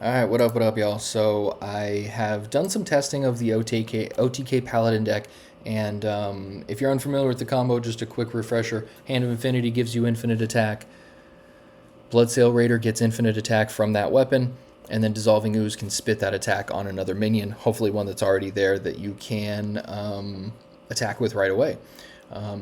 Alright, what up, y'all? So I have done some testing of the OTK Paladin deck, and if you're unfamiliar with the combo, just a quick refresher. Hand of Infinity gives you infinite attack. Bloodsail Raider gets infinite attack from that weapon, and then Dissolving Ooze can spit that attack on another minion, hopefully one that's already there that you can attack with right away.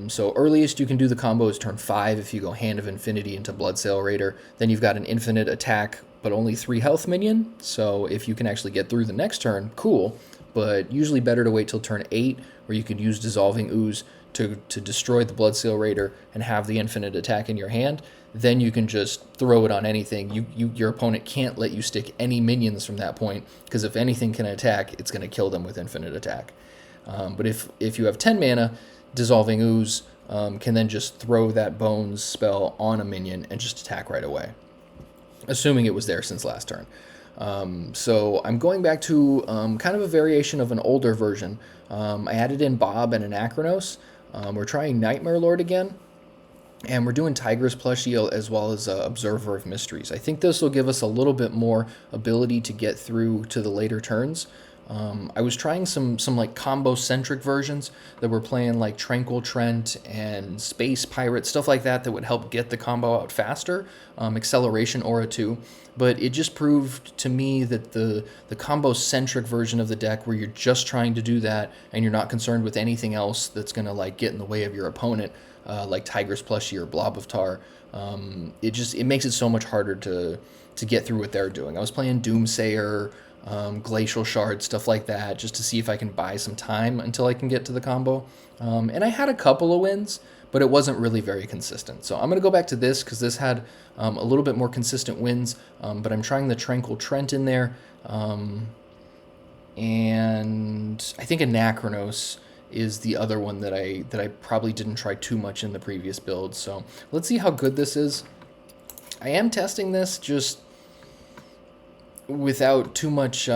So earliest you can do the combo is turn 5 if you go Hand of Infinity into Bloodsail Raider. Then you've got an infinite attack, but only 3 health minion. So if you can actually get through the next turn, cool. But usually better to wait till turn 8, where you could use Dissolving Ooze to destroy the Bloodsail Raider and have the infinite attack in your hand. Then you can just throw it on anything. Your opponent can't let you stick any minions from that point, because if anything can attack, it's going to kill them with infinite attack. But if you have 10 mana, Dissolving Ooze can then just throw that Bones spell on a minion and just attack right away, assuming it was there since last turn. So I'm going back to kind of a variation of an older version. I added in Bob and Anachronos. We're trying Nightmare Lord again, and we're doing Tigress plushie as well as Observer of Mysteries. I think this will give us a little bit more ability to get through to the later turns. I was trying some like combo-centric versions that were playing like Tranquil Trent and Space Pirate, stuff like that would help get the combo out faster, Acceleration Aura too. But it just proved to me that the combo-centric version of the deck, where you're just trying to do that and you're not concerned with anything else that's going to like get in the way of your opponent, like Tigress plushie or Blob of Tar, it makes it so much harder to get through what they're doing. I was playing Doomsayer, Glacial Shard, stuff like that, just to see if I can buy some time until I can get to the combo. And I had a couple of wins, but it wasn't really very consistent. So I'm going to go back to this because this had a little bit more consistent wins, but I'm trying the Tranquil Trent in there. And I think Anachronos is the other one that I probably didn't try too much in the previous build. So let's see how good this is. I am testing this just without too much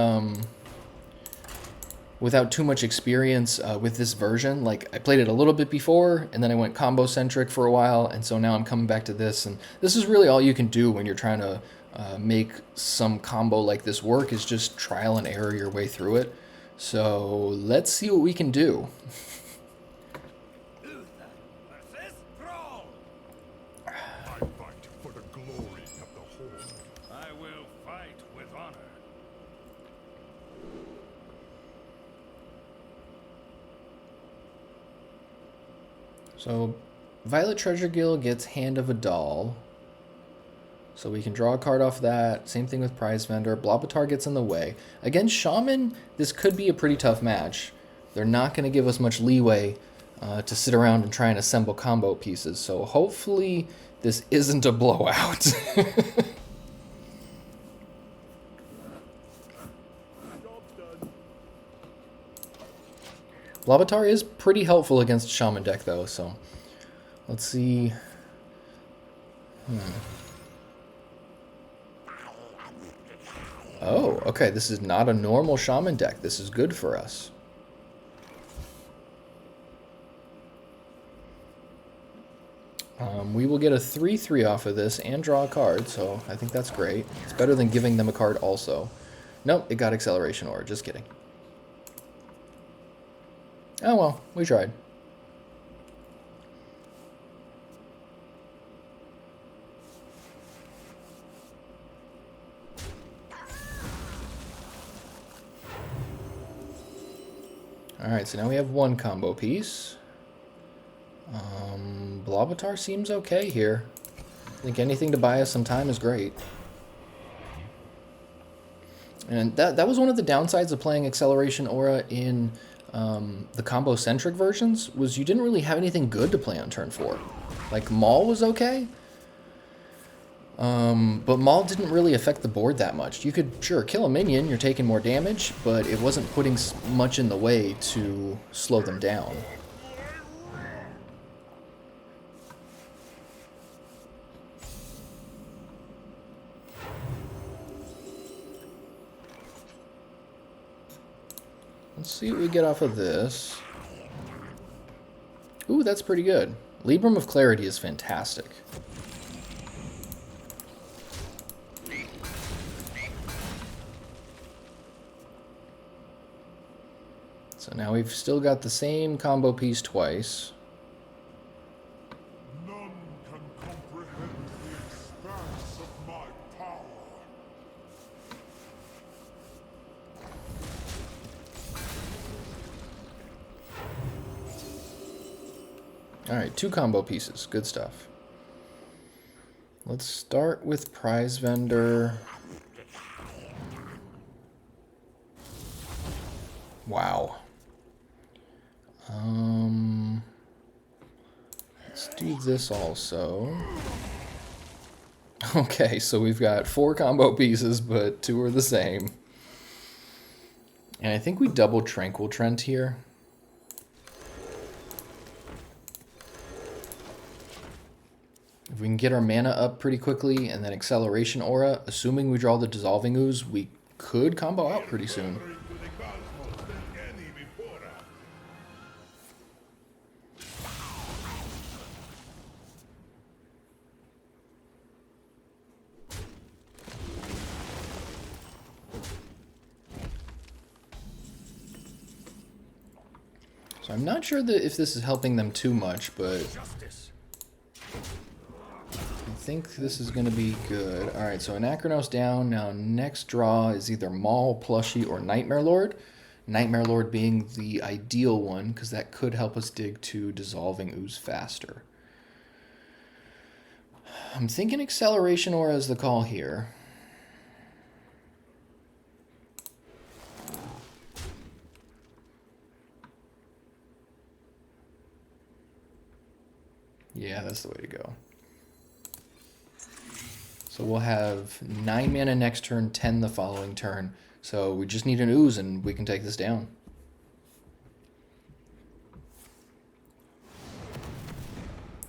experience with this version. Like, I played it a little bit before, and then I went combo centric for a while, and so now I'm coming back to this, and this is really all you can do when you're trying to make some combo like this work, is just trial and error your way through it. So let's see what we can do. So Violet Treasure Guild gets Hand of a Doll, so we can draw a card off that. Same thing with Prize Vendor. Blobatar gets in the way. Against Shaman, this could be a pretty tough match. They're not going to give us much leeway to sit around and try and assemble combo pieces, so hopefully this isn't a blowout. Blobatar is pretty helpful against Shaman deck, though, so let's see. Oh, okay, this is not a normal Shaman deck. This is good for us. We will get a 3/3 off of this and draw a card, so I think that's great. It's better than giving them a card also. Nope, it got Acceleration Aura, just kidding. Oh well, we tried. Alright, so now we have one combo piece. Blobatar seems okay here. I think anything to buy us some time is great. And that was one of the downsides of playing Acceleration Aura in the combo-centric versions, was you didn't really have anything good to play on turn 4. Like, Maul was okay, but Maul didn't really affect the board that much. You could, sure, kill a minion, you're taking more damage, but it wasn't putting much in the way to slow them down. Let's see what we get off of this. Ooh, that's pretty good. Libram of Clarity is fantastic. So now we've still got the same combo piece twice. None can comprehend the expanse of my power. Alright, 2 combo pieces. Good stuff. Let's start with prize vendor. Wow. Let's do this also. Okay, so we've got 4 combo pieces, but 2 are the same. And I think we double Tranquil Trent here. If we can get our mana up pretty quickly and then Acceleration Aura, assuming we draw the Dissolving Ooze, we could combo out pretty soon. So I'm not sure that if this is helping them too much, but I think this is going to be good. Alright, so Anachronos down. Now next draw is either Maul, Plushie, or Nightmare Lord. Nightmare Lord being the ideal one, because that could help us dig to Dissolving Ooze faster. I'm thinking Acceleration Aura is the call here. Yeah, that's the way to go. So we'll have 9 mana next turn, 10 the following turn. So we just need an ooze and we can take this down.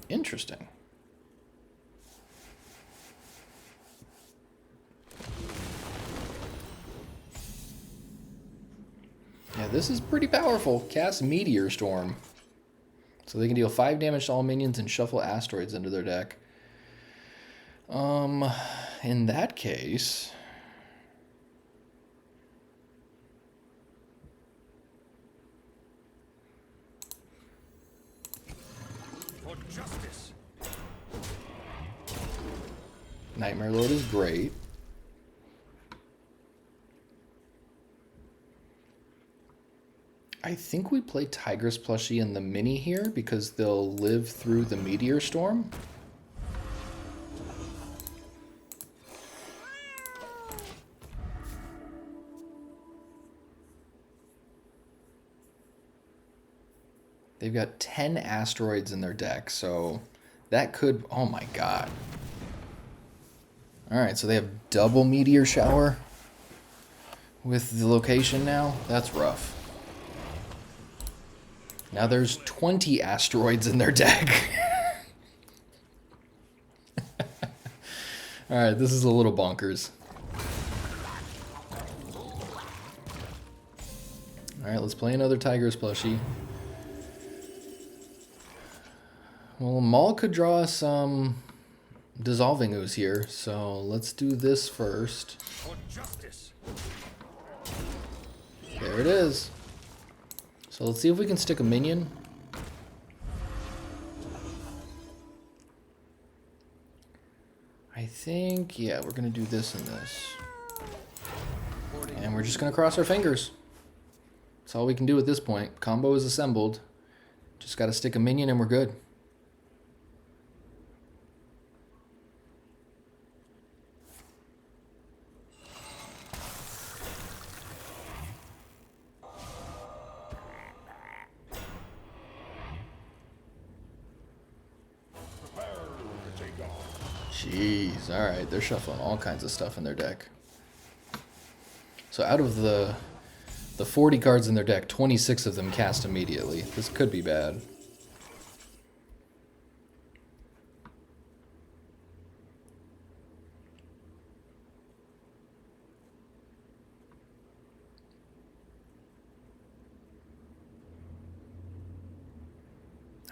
Interesting. Yeah, this is pretty powerful. Cast Meteor Storm. So they can deal 5 damage to all minions and shuffle asteroids into their deck. In that case... For justice. Nightmare Lord is great. I think we play Tigress Plushie in the mini here because they'll live through the Meteor Storm. They've got 10 asteroids in their deck, so that could... Oh my god. Alright, so they have double Meteor Shower with the location now. That's rough. Now there's 20 asteroids in their deck. Alright, this is a little bonkers. Alright, let's play another Tigress Plushie. Well, Maul could draw us some Dissolving Ooze here, so let's do this first. For justice. There it is. So let's see if we can stick a minion. I think, yeah, we're going to do this and this. And we're just going to cross our fingers. That's all we can do at this point. Combo is assembled. Just got to stick a minion and we're good. Jeez, alright, they're shuffling all kinds of stuff in their deck. So out of the 40 cards in their deck, 26 of them cast immediately. This could be bad.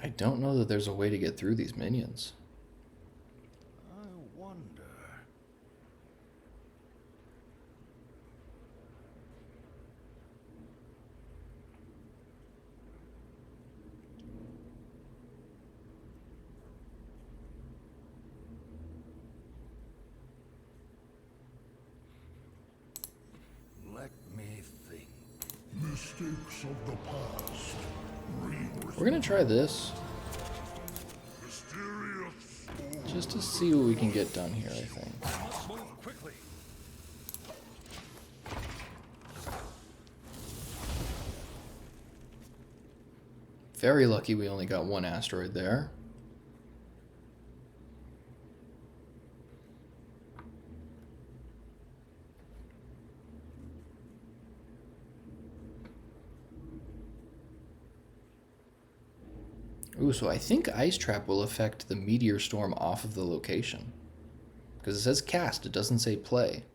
I don't know that there's a way to get through these minions. Let me think. Mistakes of the past. We're gonna try this. Mysterious. Just to see what we can get done here, I think. Must move quickly. Very lucky we only got one asteroid there. Ooh, so I think Ice Trap will affect the meteor storm off of the location. Because it says cast, it doesn't say play.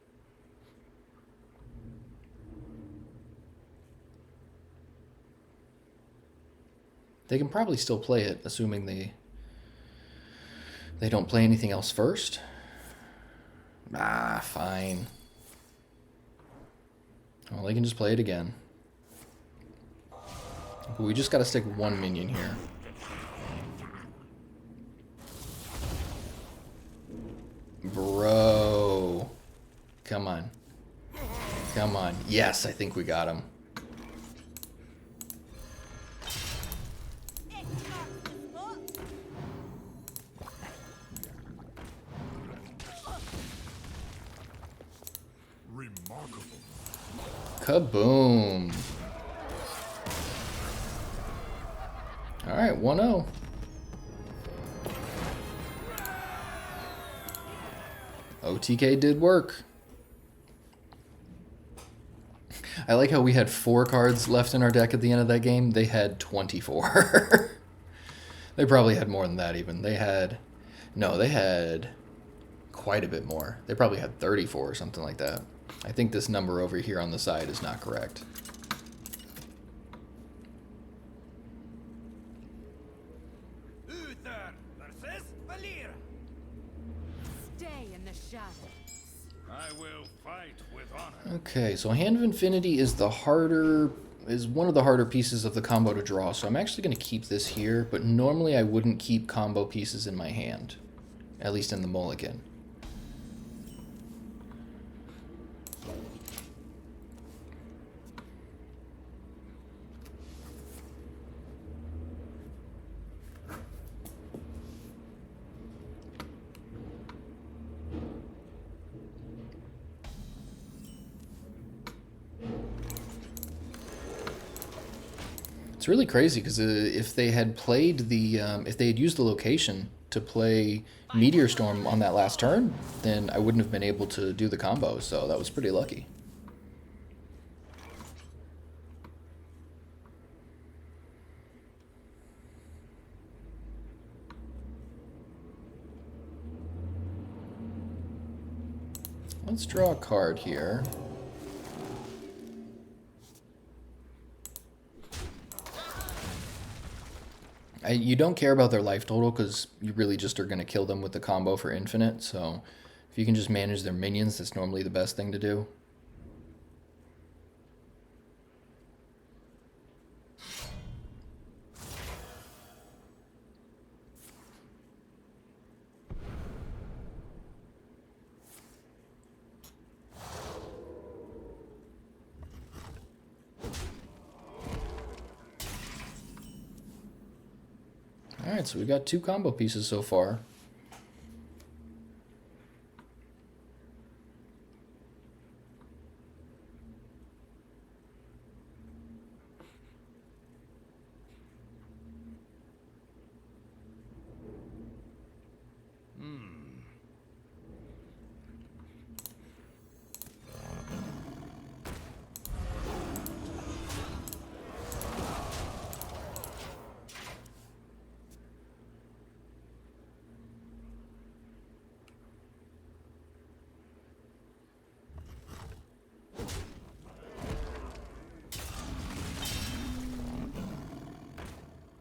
They can probably still play it, assuming they don't play anything else first. Ah, fine. Well, they can just play it again. But we just gotta stick one minion here. Bro. Come on. Come on. Yes, I think we got him. Remarkable. Kaboom. Alright, 1-0. OTK did work. I like how we had 4 cards left in our deck at the end of that game. They had 24. They probably had more than that even. They had... No, they had quite a bit more. They probably had 34 or something like that. I think this number over here on the side is not correct. Stay in the shadows. I will fight with honor. Okay, so Hand of Infinity is one of the harder pieces of the combo to draw, so I'm actually going to keep this here, but normally I wouldn't keep combo pieces in my hand, at least in the mulligan. It's really crazy because if they had played if they had used the location to play Meteor Storm on that last turn, then I wouldn't have been able to do the combo, so that was pretty lucky. Let's draw a card here. You don't care about their life total because you really just are going to kill them with the combo for infinite, so if you can just manage their minions, that's normally the best thing to do. Alright, so we got 2 combo pieces so far.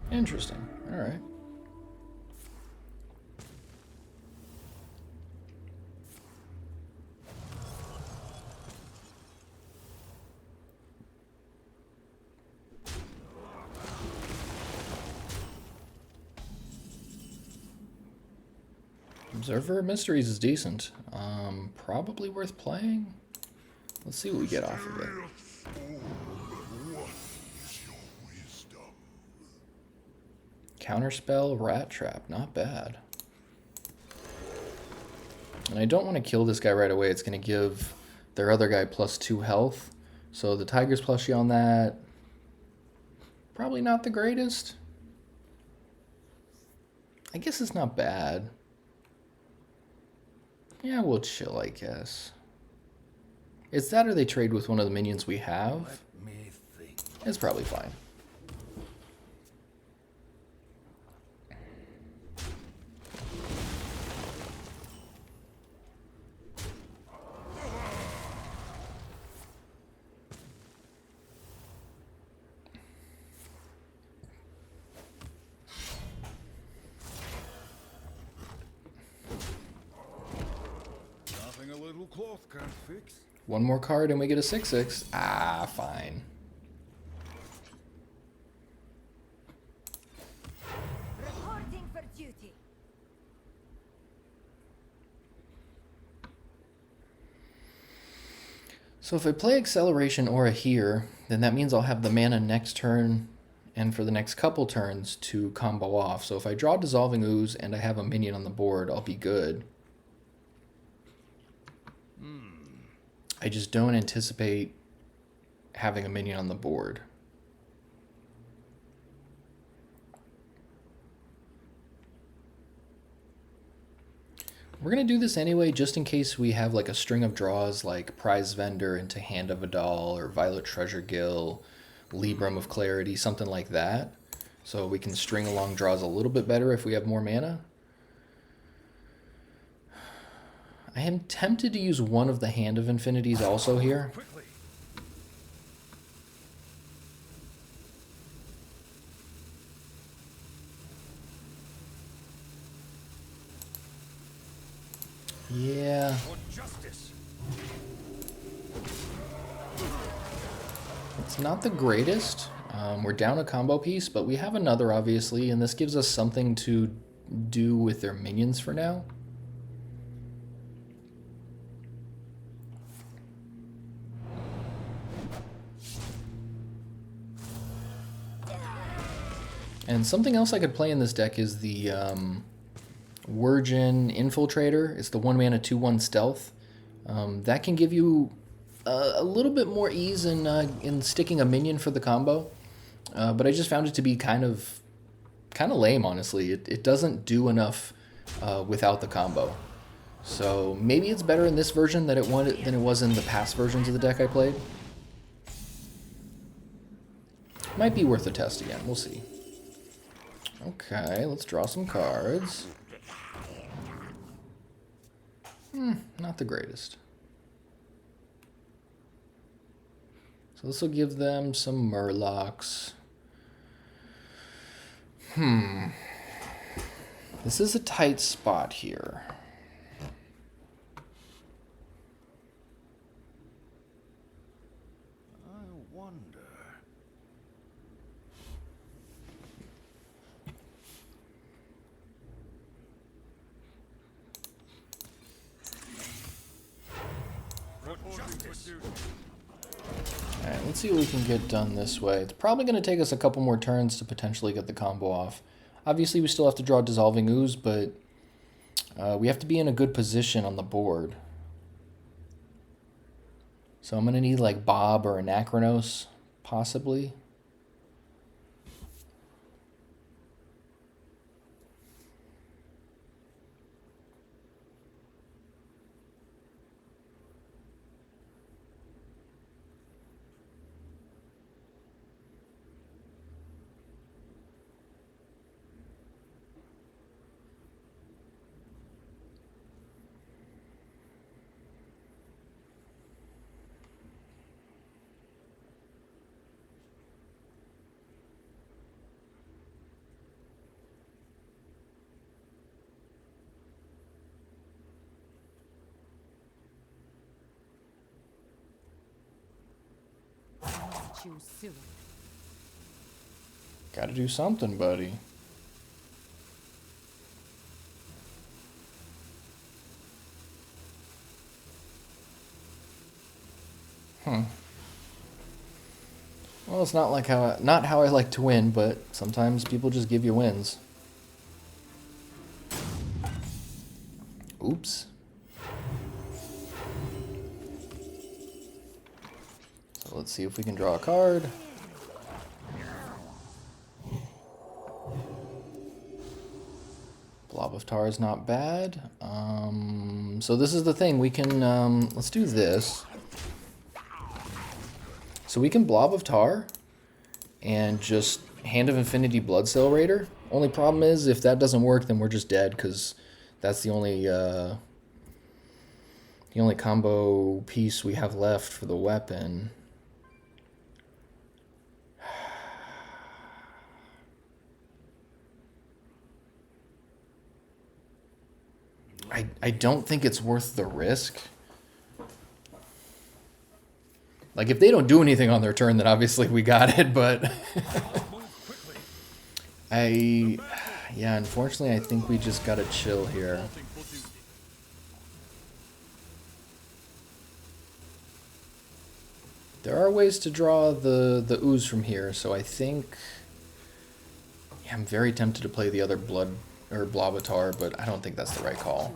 Interesting. Alright. Observer of Mysteries is decent. Probably worth playing. Let's see what we get off of it. What is your wisdom? Counterspell, Rat Trap, not bad. And I don't want to kill this guy right away. It's going to give their other guy +2 health. So the Tiger's plushie on that, probably not the greatest. I guess it's not bad. Yeah, we'll chill, I guess. It's that or they trade with one of the minions we have. Let me think. It's probably fine. Nothing a little cloth can't fix. One more card and we get a 6/6. Ah, fine. Reporting for duty. So if I play Acceleration Aura here, then that means I'll have the mana next turn and for the next couple turns to combo off. So if I draw Dissolving Ooze and I have a minion on the board, I'll be good. I just don't anticipate having a minion on the board. We're going to do this anyway, just in case we have like a string of draws like Prize Vendor into Hand of Adal or Violet Treasure Gill, Libram of Clarity, something like that. So we can string along draws a little bit better if we have more mana. I am tempted to use one of the Hand of Infinities also here. Quickly. Yeah. For justice. It's not the greatest. We're down a combo piece, but we have another, obviously, and this gives us something to do with their minions for now. And something else I could play in this deck is the Wirgin Infiltrator. It's the 1 mana 2/1 stealth. That can give you a little bit more ease in sticking a minion for the combo. But I just found it to be kind of lame, honestly. It doesn't do enough without the combo. So maybe it's better in this version than it was in the past versions of the deck I played. Might be worth a test again. We'll see. Okay, let's draw some cards. Not the greatest. So this will give them some Murlocs. This is a tight spot here. I wonder. For justice. Alright, let's see what we can get done this way. It's probably going to take us a couple more turns to potentially get the combo off. Obviously, we still have to draw Dissolving Ooze, but we have to be in a good position on the board. So I'm going to need like Bob or Anachronos, possibly. Choose soon. Gotta do something, buddy. Well, it's not like not how I like to win, but sometimes people just give you wins. Oops. So let's see if we can draw a card. Blob of Tar is not bad. So this is the thing. We can, let's do this. So we can Blob of Tar and just Hand of Infinity Blood Cell Raider. Only problem is if that doesn't work, then we're just dead because that's the only combo piece we have left for the weapon. I don't think it's worth the risk. Like, if they don't do anything on their turn, then obviously we got it, but... Yeah, unfortunately, I think we just gotta chill here. There are ways to draw the ooze from here, so I think... Yeah, I'm very tempted to play the other blood or Blobatar, but I don't think that's the right call.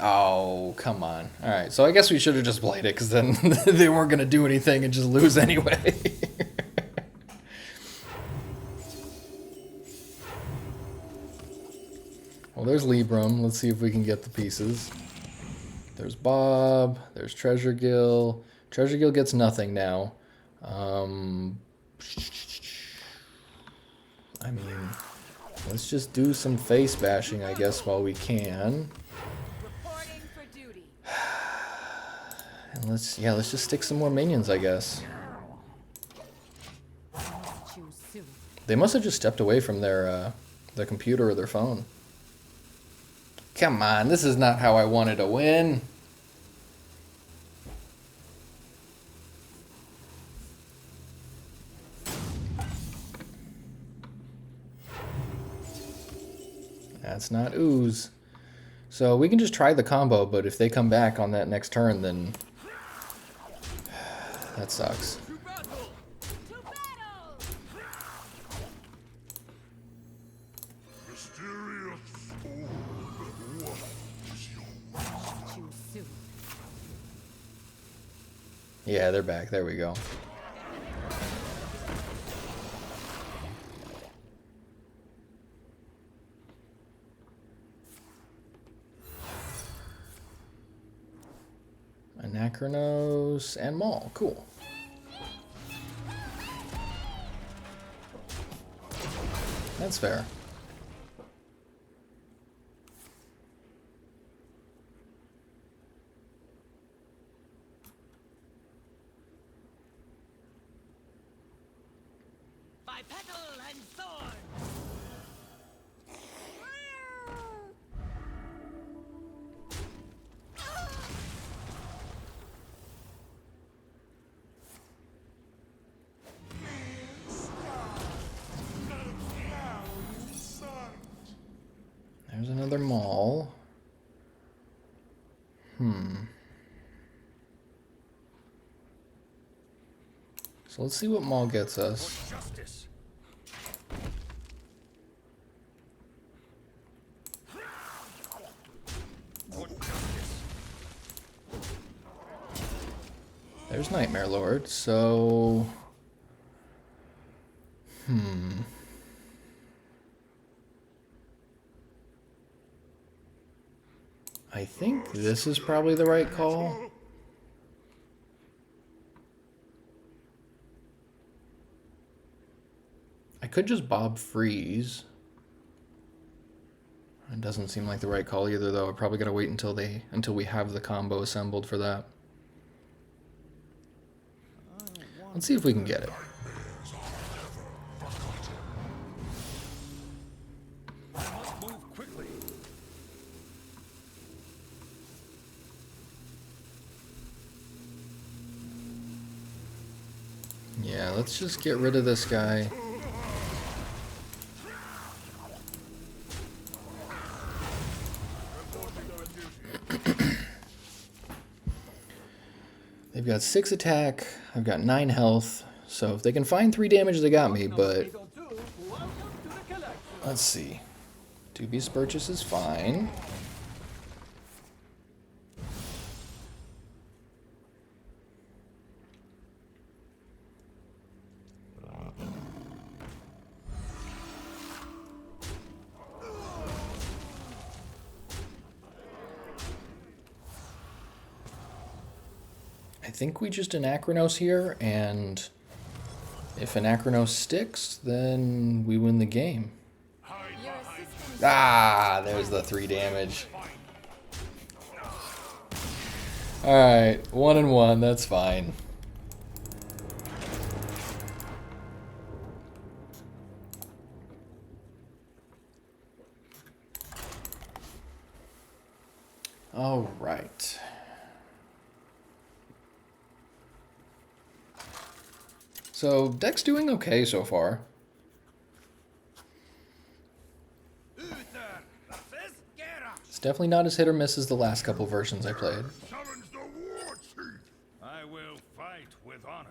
Oh, come on. Alright, so I guess we should have just played it, because then they weren't going to do anything and just lose anyway. Well, there's Libram. Let's see if we can get the pieces. There's Bob. There's Treasure Gill. Treasure Gill gets nothing now. I mean, let's just do some face bashing, I guess, while we can. And let's just stick some more minions, I guess. They must have just stepped away from their computer or their phone. Come on, this is not how I wanted to win. That's not ooze. So we can just try the combo, but if they come back on that next turn, then that sucks. Yeah, they're back. There we go. Anachronos and Maul. Cool. That's fair. By petal and sword. There's another Maul. So let's see what Maul gets us. Justice. There's Nightmare Lord, so... I think this is probably the right call. I could just Bob Freeze. It doesn't seem like the right call either, though. I probably gotta wait until we have the combo assembled for that. Let's see if we can get it. Move quickly. Yeah, let's just get rid of this guy. They've got 6 attack. I've got 9 health. So if they can find 3 damage, they got me, but let's see. Dubious Purchase is fine. I think we just Anachronos here, and if Anachronos sticks, then we win the game. Your assistant Ah, there's the 3 damage. Alright, 1 and 1, that's fine. Alright. So, deck's doing okay so far. It's definitely not as hit or miss as the last couple versions I played. Challenge the war chief. I will fight with honor.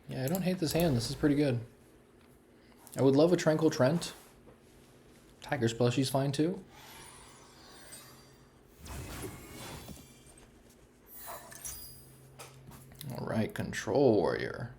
Yeah, I don't hate this hand. This is pretty good. I would love a Tranquil Trent. Tiger Splushy's fine too. Alright, Control Warrior.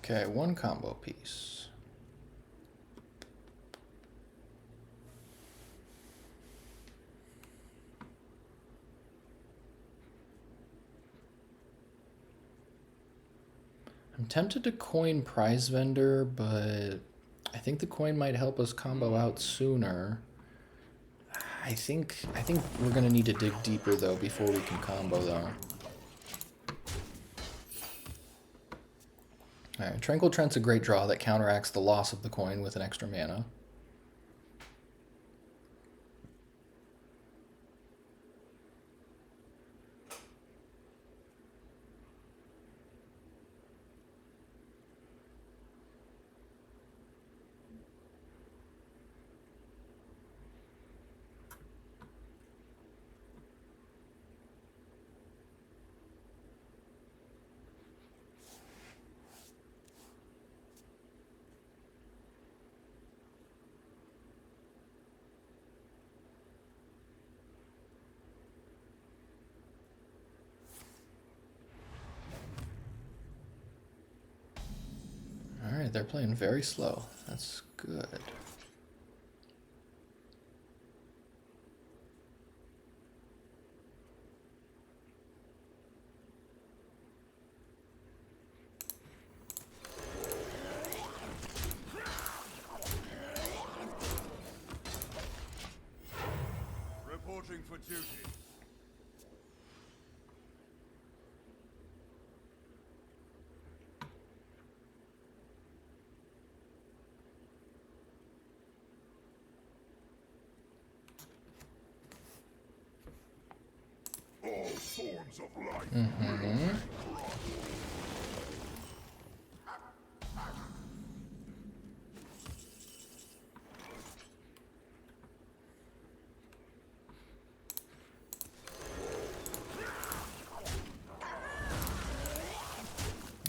Okay, 1 combo piece. I'm tempted to coin Prize Vendor, but I think the coin might help us combo out sooner. I think we're gonna need to dig deeper though before we can combo though. Alright, Tranquil Trent's a great draw that counteracts the loss of the coin with an extra mana. Alright, they're playing very slow. That's good. Reporting for duty. All forms of life.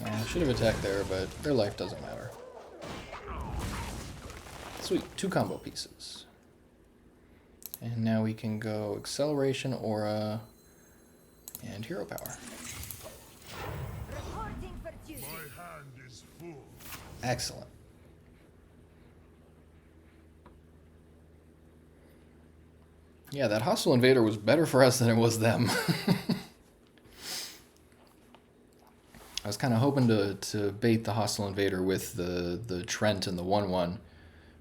I should have attacked there, but their life doesn't matter. Sweet, 2 combo pieces. And now we can go Acceleration, Aura, and Hero Power. Reporting for duty. My hand is full. Excellent. Yeah, that Hostile Invader was better for us than it was them. I was kind of hoping to bait the Hostile Invader with the Trent and the 1/1.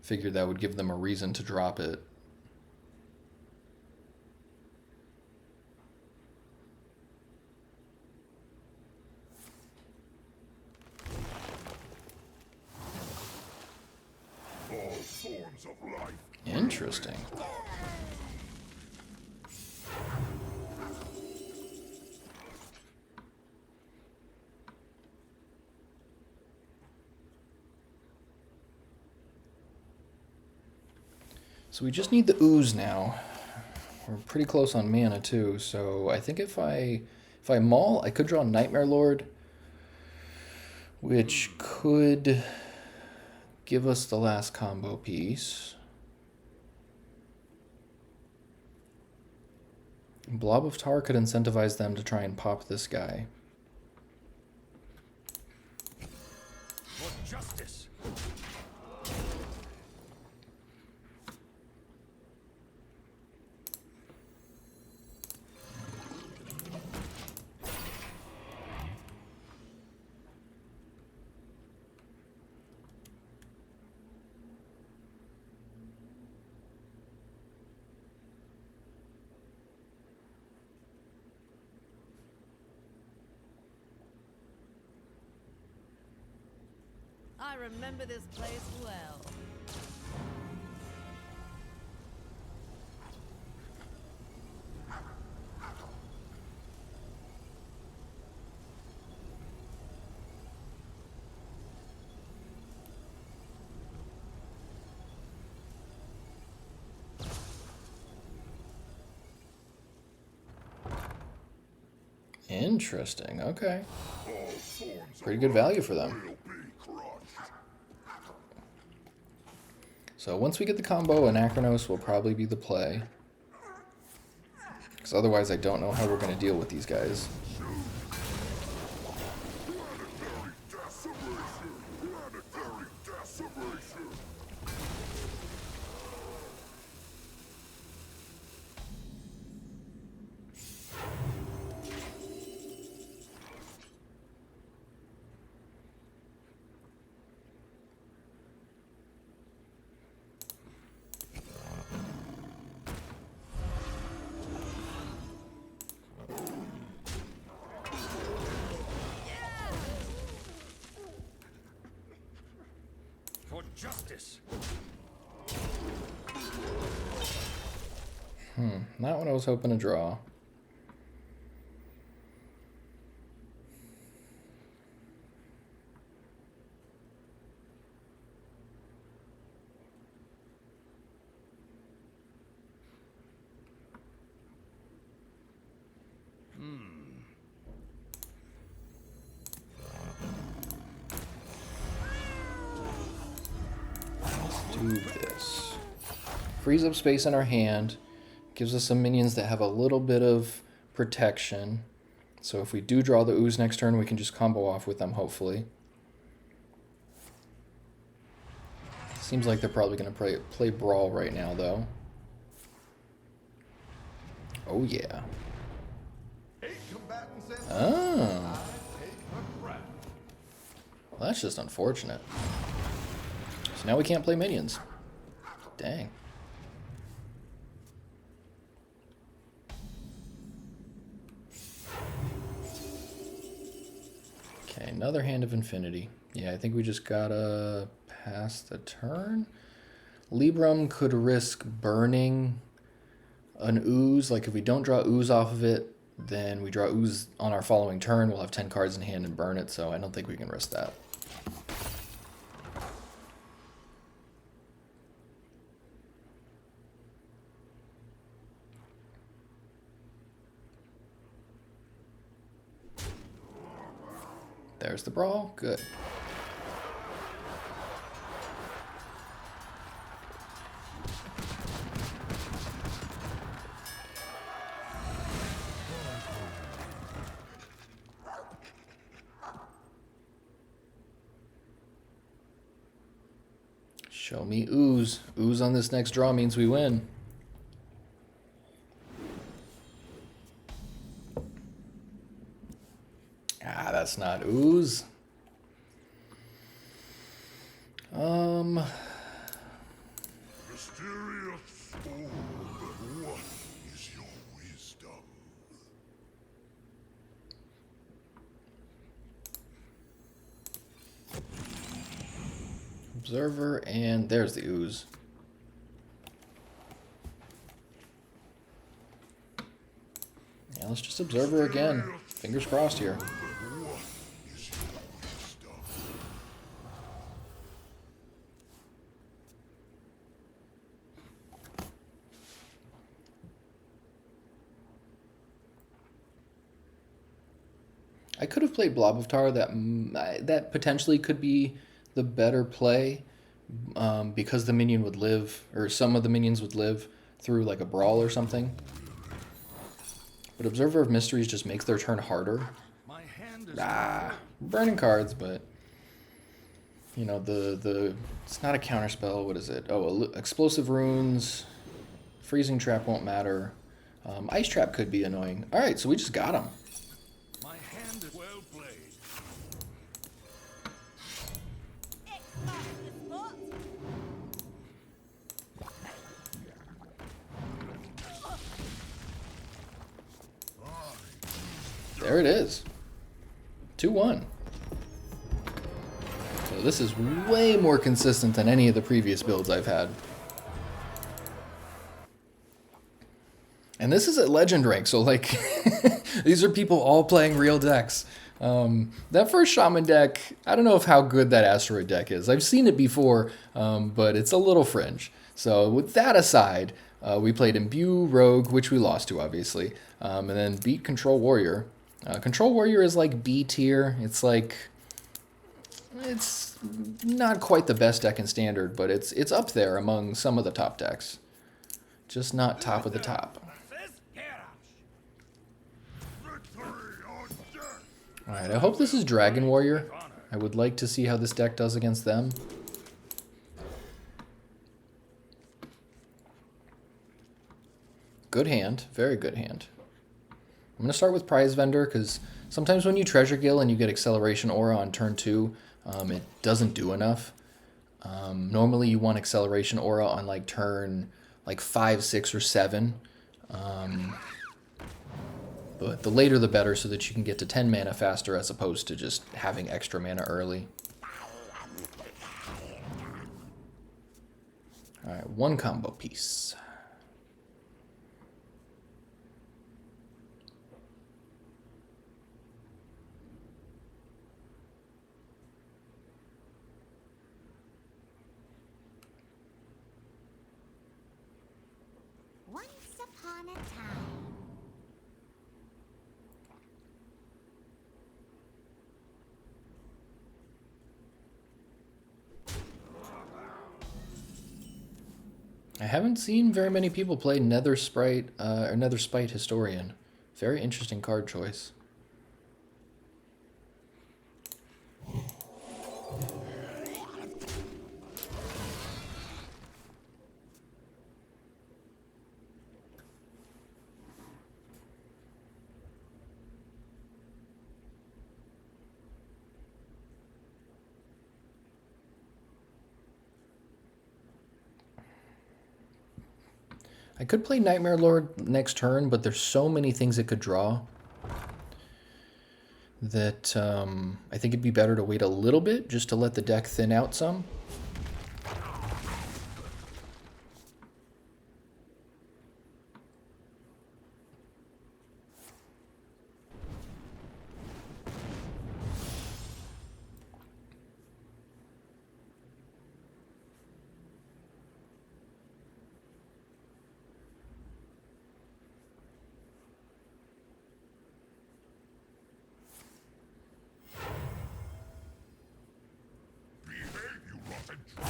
Figured that would give them a reason to drop it. All forms of life. Interesting. So we just need the ooze now. We're pretty close on mana too, so I think if I maul, I could draw Nightmare Lord, which could give us the last combo piece. Blob of Tar could incentivize them to try and pop this guy. For justice. I remember this place well. Interesting, okay. All forms Pretty good value for them. will be crushed. So once we get the combo, Anachronos will probably be the play. Because otherwise I don't know how we're going to deal with these guys. Planetary decimation. Planetary decimation. For justice. Not what I was hoping to draw. Do this. Frees up space in our hand. Gives us some minions that have a little bit of protection. So if we do draw the ooze next turn, we can just combo off with them, hopefully. Seems like they're probably going to play Brawl right now, though. Oh, yeah. Oh. Well, that's just unfortunate. So now we can't play minions. Dang. Okay, another Hand of Infinity. Yeah, I think we just gotta pass the turn. Libram could risk burning an ooze. Like if we don't draw ooze off of it, then we draw ooze on our following turn. We'll have 10 cards in hand and burn it, so I don't think we can risk that. There's the Brawl. Good. Show me ooze. Ooze on this next draw means we win. Ah, that's not ooze. Mysterious orb, what is your wisdom? Observer, and there's the ooze. Yeah, let's just observer again. Fingers crossed here. What is your wisdom? I could have played Blob of Tar. That potentially could be the better play, because the minion would live, or some of the minions would live through like a brawl or something. But Observer of Mysteries just makes their turn harder. My hand is Burning cards, but you know it's not a counterspell. What is it? Oh, explosive runes, freezing trap won't matter. Ice trap could be annoying. All right, so we just got him. my hand is well played. There it is. 2-1. So this is way more consistent than any of the previous builds I've had. And this is at legend rank, so like these are people all playing real decks. That first shaman deck, I don't know how good that asteroid deck is. I've seen it before, but it's a little fringe. So with that aside, we played Imbue Rogue, which we lost to obviously, and then beat Control Warrior. Control Warrior is like B tier. It's like, it's not quite the best deck in Standard, but it's up there among some of the top decks. Just not top of the top. Alright, I hope this is Dragon Warrior. I would like to see how this deck does against them. Good hand. Very good hand. I'm going to start with Prize Vendor, because sometimes when you Treasure Gill and you get Acceleration Aura on turn 2, it doesn't do enough. Normally you want Acceleration Aura on like turn 5, 6, or 7. But the later the better, so that you can get to 10 mana faster as opposed to just having extra mana early. Alright, one combo piece. Once upon a time. I haven't seen very many people play Nether Sprite or Nether Spite Historian. Very interesting card choice. I could play Nightmare Lord next turn, but there's so many things it could draw that I think it'd be better to wait a little bit just to let the deck thin out some.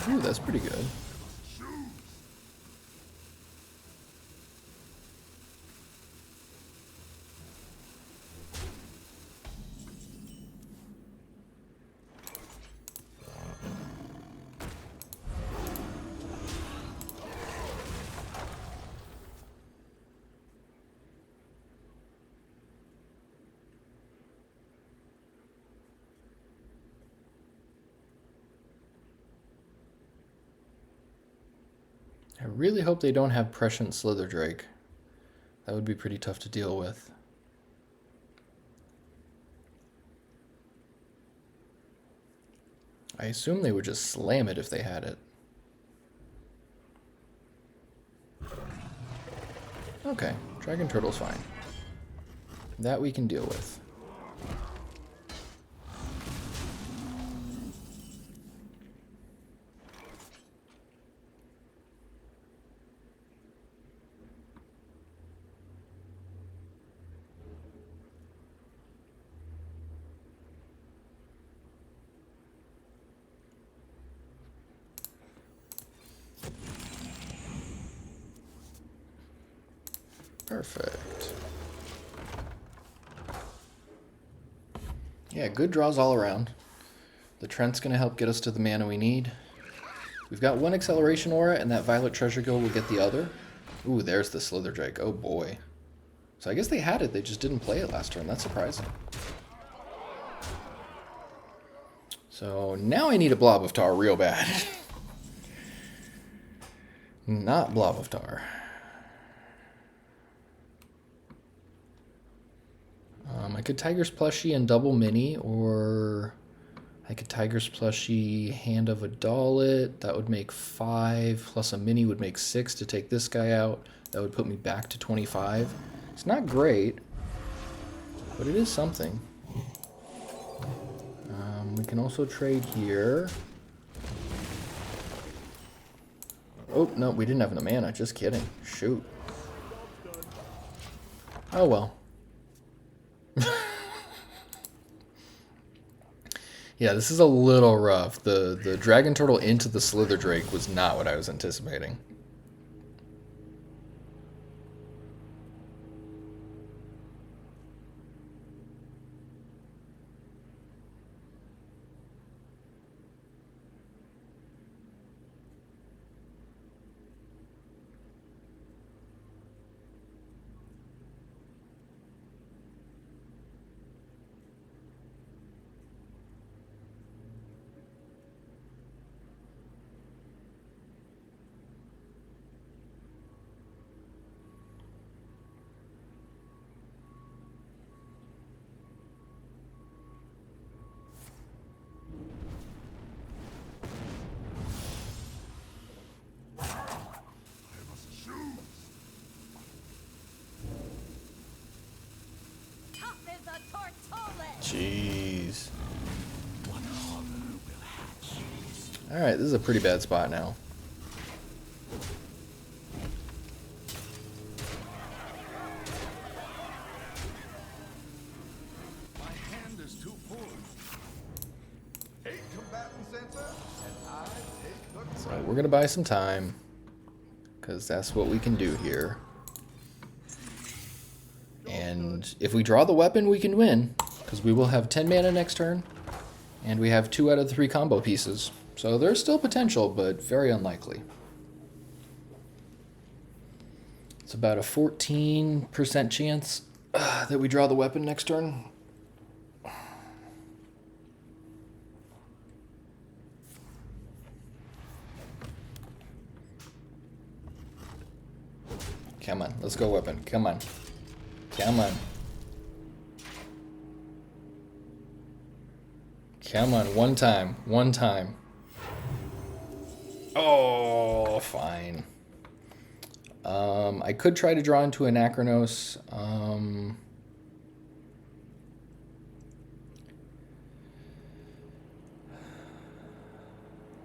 Ooh, that's pretty good. really hope they don't have Prescient Slither Drake. That would be pretty tough to deal with. I assume they would just slam it if they had it. Okay, Dragon Turtle's fine. That we can deal with. Perfect. Yeah, good draws all around. The Trent's going to help get us to the mana we need. We've got one Acceleration Aura, and that Violet Treasure Gill will get the other. Ooh, there's the Slither Drake. Oh boy. So I guess they had it, they just didn't play it last turn. That's surprising. So now I need a Blob of Tar real bad. Not Blob of Tar. I could Tiger's Plushie and double mini, or I could Tiger's Plushie Hand of a Dalit. That would make 5, plus a mini would make 6 to take this guy out. That would put me back to 25. It's not great, but it is something. We can also trade here. Oh, no, we didn't have enough mana. Just kidding. Shoot. Oh, well. Yeah, this is a little rough. The Dragon Turtle into the Slither Drake was not what I was anticipating. Jeez. Alright, this is a pretty bad spot now. My hand is too full. 8 combatant center, and I take the So we're going to buy some time, because that's what we can do here. And if we draw the weapon, we can win, because we will have 10 mana next turn, and we have 2 out of the 3 combo pieces. So there's still potential, but very unlikely. It's about a 14% chance that we draw the weapon next turn. Come on, let's go weapon. Come on. Come on. Come on, one time. One time. Oh, fine. I could try to draw into Anachronos.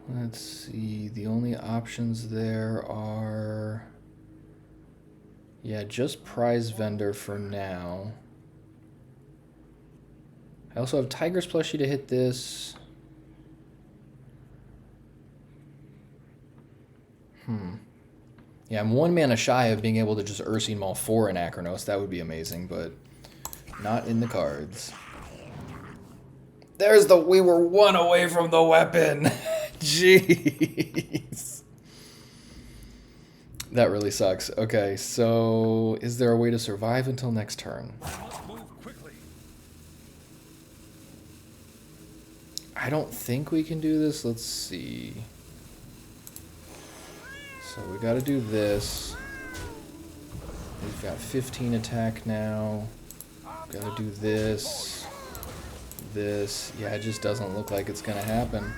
Let's see. The only options there are... Yeah, just Prize Vendor for now. I also have Tiger's Plushie to hit this. Yeah, I'm 1 mana shy of being able to just Ursine Maul 4 Anachronos. That would be amazing, but not in the cards. There's the... We were 1 away from the weapon. Jeez. That really sucks. Okay, so is there a way to survive until next turn? Must move quickly. I don't think we can do this. Let's see. So we got to do this. We've got 15 attack now. Got to do this. This. Yeah, it just doesn't look like it's going to happen.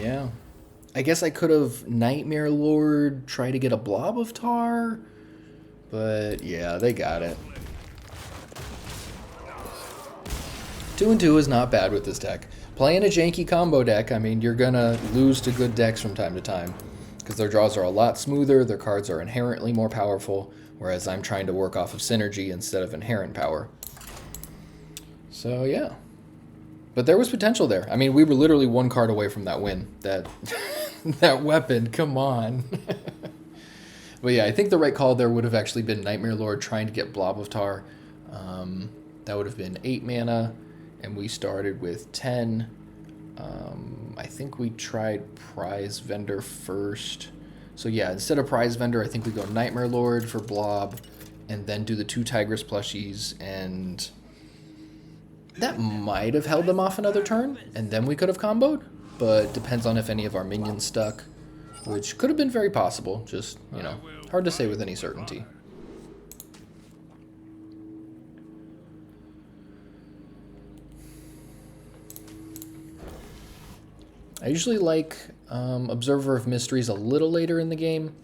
Yeah. I guess I could have Nightmare Lord, try to get a blob of tar. But yeah, they got it. 2 and 2 is not bad with this deck. Playing a janky combo deck, I mean, you're gonna lose to good decks from time to time. Because their draws are a lot smoother, their cards are inherently more powerful, whereas I'm trying to work off of synergy instead of inherent power. So yeah. But there was potential there. I mean, we were literally 1 card away from that win. That that weapon, come on. But yeah, I think the right call there would have actually been Nightmare Lord trying to get Blob of Tar. That would have been 8 mana, and we started with 10. I think we tried Prize Vendor first. So yeah, instead of Prize Vendor, I think we go Nightmare Lord for Blob, and then do the 2 Tigress plushies, and that might have held them off another turn, and then we could have comboed, but depends on if any of our minions stuck, which could have been very possible, just, you know, hard to say with any certainty. I usually like Observer of Mysteries a little later in the game.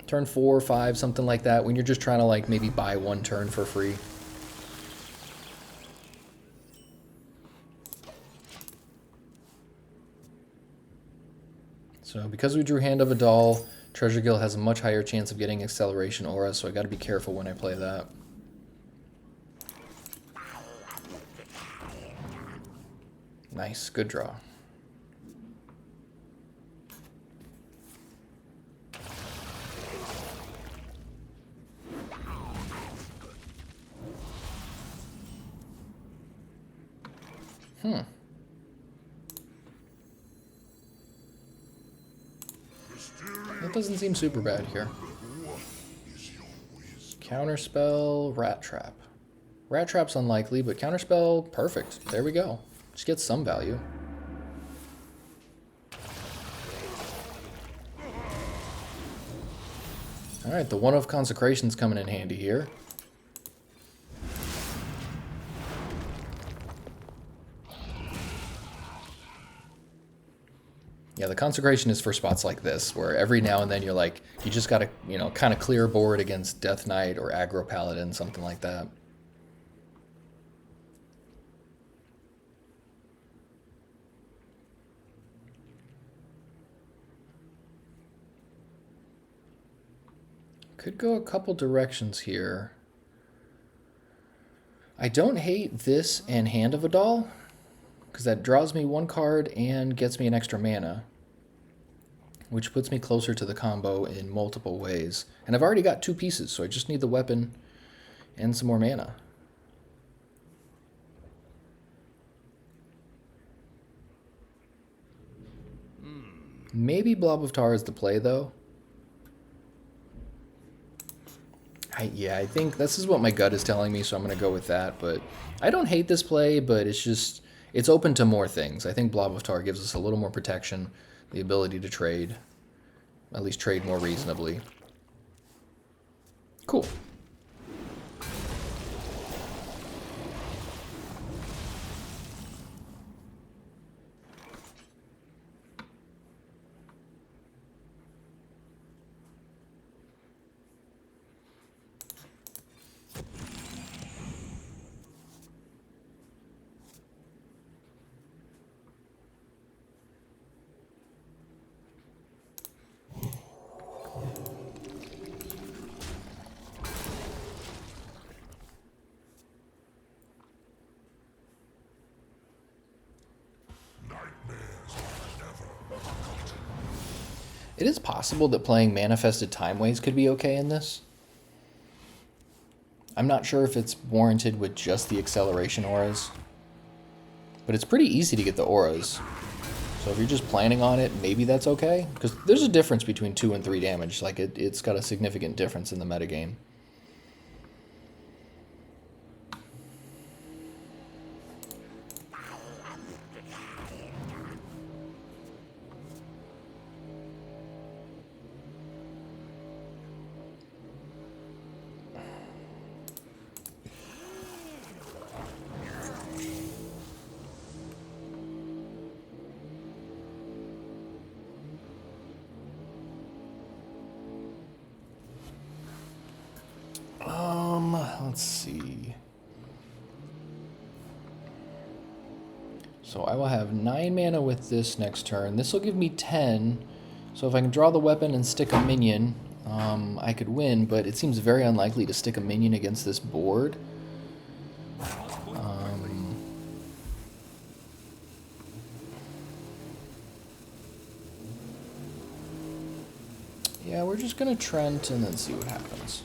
Turn 4 or 5, something like that, when you're just trying to like maybe buy 1 turn for free. So because we drew Hand of a Doll, Treasure Guild has a much higher chance of getting Acceleration Aura, so I gotta be careful when I play that. Nice, good draw. That doesn't seem super bad here. Counterspell, Rat Trap. Rat Trap's unlikely, but Counterspell, perfect. There we go. Just get some value. Alright, the One of Consecration's coming in handy here. Yeah, the Consecration is for spots like this, where every now and then you're like, you just gotta, you know, kind of clear a board against Death Knight or Aggro Paladin, something like that. Could go a couple directions here. I don't hate this and Hand of a Doll, because that draws me 1 card and gets me an extra mana, which puts me closer to the combo in multiple ways. And I've already got 2 pieces, so I just need the weapon and some more mana. Maybe Blob of Tar is the play, though. Yeah, I think this is what my gut is telling me, so I'm going to go with that. But I don't hate this play, but it's just, it's open to more things. I think Blob of Tar gives us a little more protection, the ability to trade, at least trade more reasonably. Cool. It is possible that playing Manifested Timeways could be okay in this. I'm not sure if it's warranted with just the acceleration auras, but it's pretty easy to get the auras. So if you're just planning on it, maybe that's okay. Because there's a difference between 2 and 3 damage. Like, it's got a significant difference in the metagame. So I will have 9 mana with this next turn. This will give me 10. So if I can draw the weapon and stick a minion, I could win, but it seems very unlikely to stick a minion against this board. Yeah, we're just gonna Trent and then see what happens.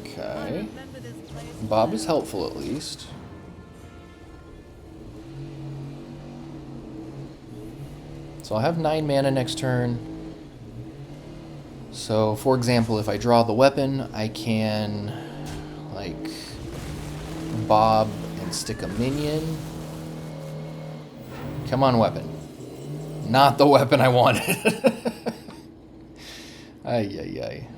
Okay. Bob is helpful at least. So I'll have 9 mana next turn. So, for example, if I draw the weapon, I can, like, bob and stick a minion. Come on, weapon. Not the weapon I wanted. Ay, ay, ay.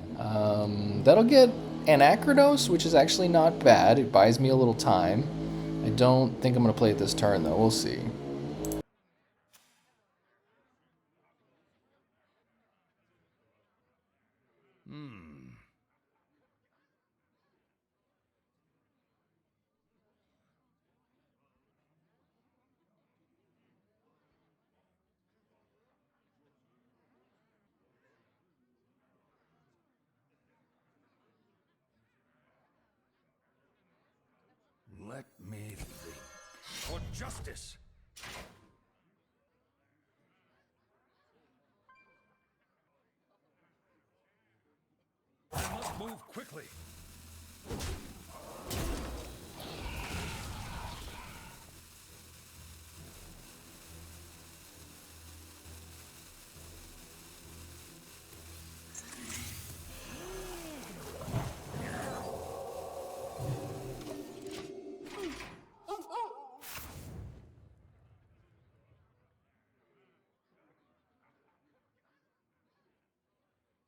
That'll get Anachronos, which is actually not bad. It buys me a little time. I don't think I'm going to play it this turn, though. We'll see. Let me think. For justice! I must move quickly.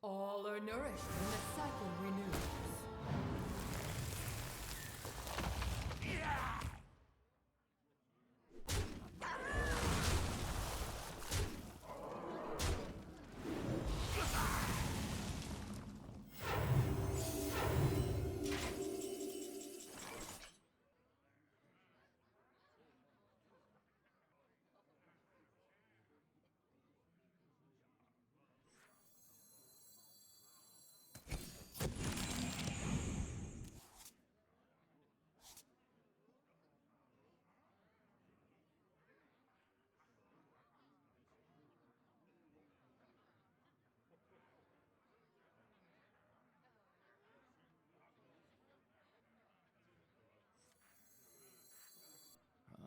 All are nourished when the cycle renews.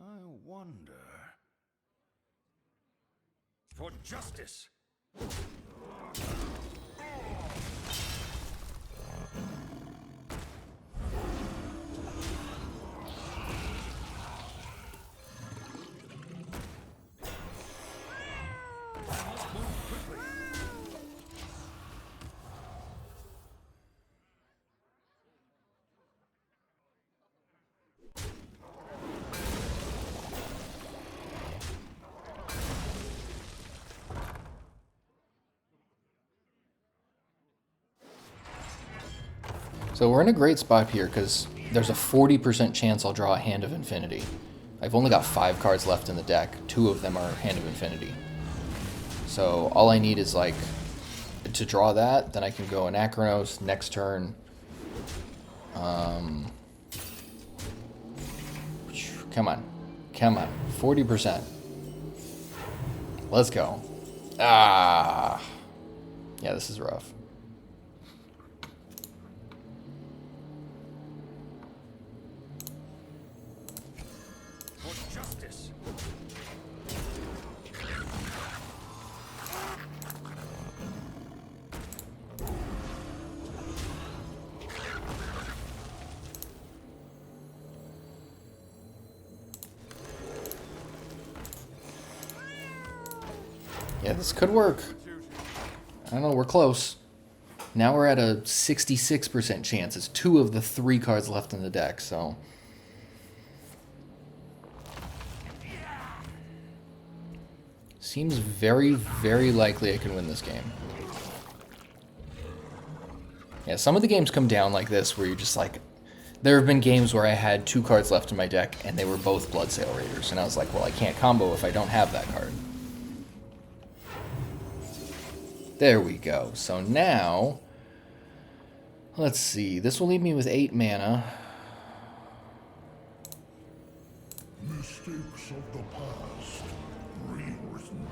I wonder... For justice! So we're in a great spot here because there's a 40% chance I'll draw a Hand of Infinity. I've only got 5 cards left in the deck. 2 of them are Hand of Infinity. So all I need is like to draw that, then I can go Anachronos next turn. Come on. Come on. 40%. Let's go. Ah. Yeah, this is rough. For justice! Yeah, this could work. I don't know, we're close. Now we're at a 66% chance. It's 2 of the 3 cards left in the deck, so... Seems very, very likely I can win this game. Yeah, some of the games come down like this where you're just like... There have been games where I had 2 cards left in my deck and they were both Bloodsail Raiders. And I was like, well, I can't combo if I don't have that card. There we go. So now... Let's see. This will leave me with 8 mana. Mistakes of the past rewritten.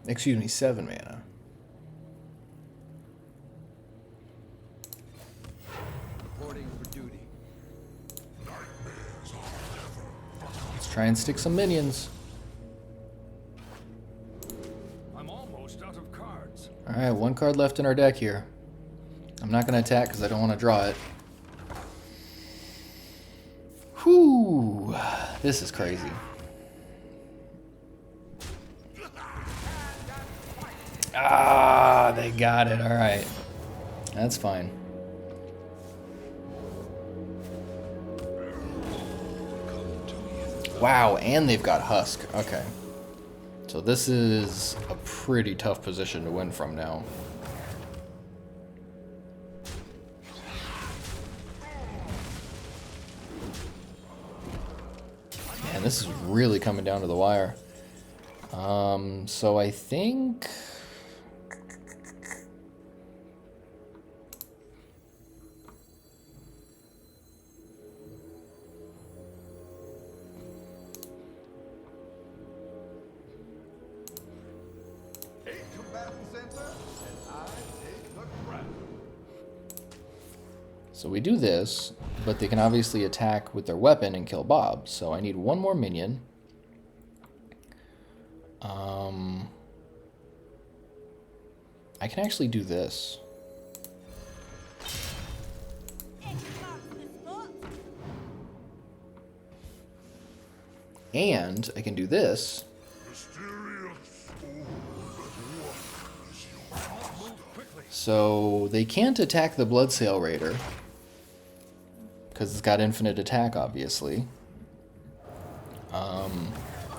Excuse me, 7 mana. Reporting for duty. Let's try and stick some minions. I'm almost out of cards. Alright, 1 card left in our deck here. I'm not going to attack because I don't want to draw it. Whew. This is crazy. Ah, they got it. Alright. That's fine. Wow, and they've got Husk. Okay. So this is a pretty tough position to win from now. Man, this is really coming down to the wire. So I think... So we do this, but they can obviously attack with their weapon and kill Bob. So I need 1 more minion. I can actually do this. And I can do this. So they can't attack the Bloodsail Raider, because it's got infinite attack, obviously.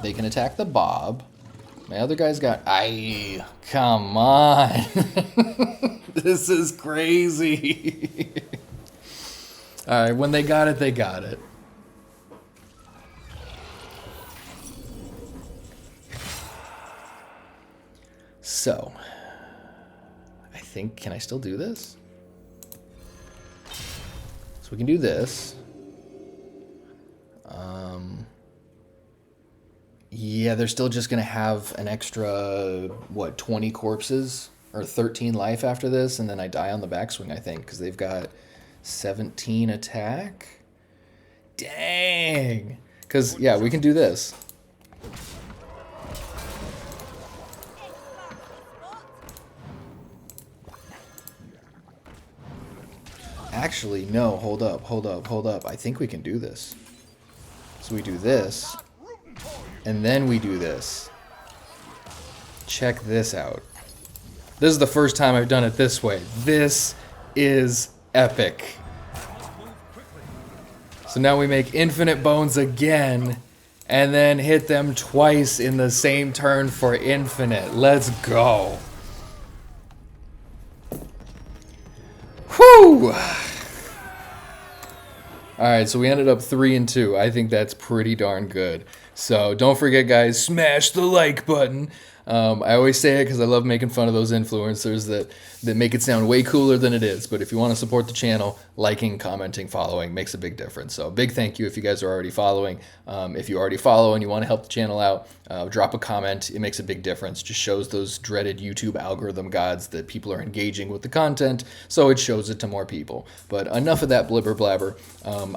They can attack the Bob. My other guy's got... come on. This is crazy. Alright, when they got it, they got it. So, I think, can I still do this? So we can do this. Yeah, they're still just going to have an extra, what, 20 corpses? Or 13 life after this, and then I die on the backswing, I think, because they've got 17 attack? Dang! Because, yeah, we can do this. Actually, no, hold up. I think we can do this. So we do this, and then we do this. Check this out. This is the first time I've done it this way. This is epic. So now we make infinite bones again, and then hit them twice in the same turn for infinite. Let's go. Whew! Alright, so we ended up 3-2. I think that's pretty darn good. So don't forget, guys, smash the like button. I always say it because I love making fun of those influencers that make it sound way cooler than it is. But if you want to support the channel, liking, commenting, following makes a big difference. So big thank you if you guys are already following. If you already follow and you want to help the channel out, drop a comment. It makes a big difference. Just shows those dreaded YouTube algorithm gods that people are engaging with the content, so it shows it to more people. But enough of that blibber blabber.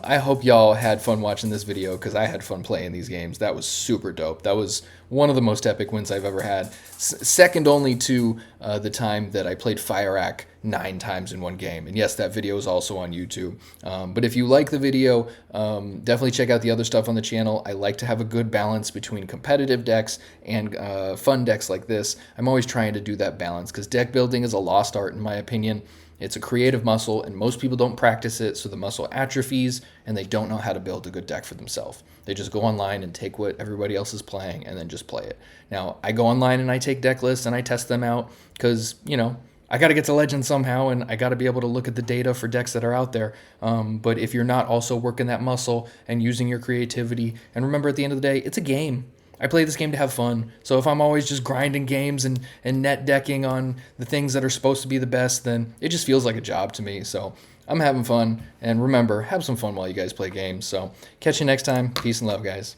I hope y'all had fun watching this video because I had fun playing these games. That was super dope. That was one of the most epic wins I've ever had. Second only to the time that I played Fire Act 9 times in one game. And yes, that video is also on YouTube. But if you like the video, definitely check out the other stuff on the channel. I like to have a good balance between competitive decks and fun decks like this. I'm always trying to do that balance because deck building is a lost art in my opinion. It's a creative muscle, and most people don't practice it, so the muscle atrophies, and they don't know how to build a good deck for themselves. They just go online and take what everybody else is playing and then just play it. Now, I go online and I take deck lists and I test them out because, you know, I got to get to Legend somehow, and I got to be able to look at the data for decks that are out there. But if you're not also working that muscle and using your creativity, and remember, at the end of the day, it's a game. I play this game to have fun. So if I'm always just grinding games and net decking on the things that are supposed to be the best, then it just feels like a job to me. So I'm having fun. And remember, have some fun while you guys play games. So catch you next time. Peace and love, guys.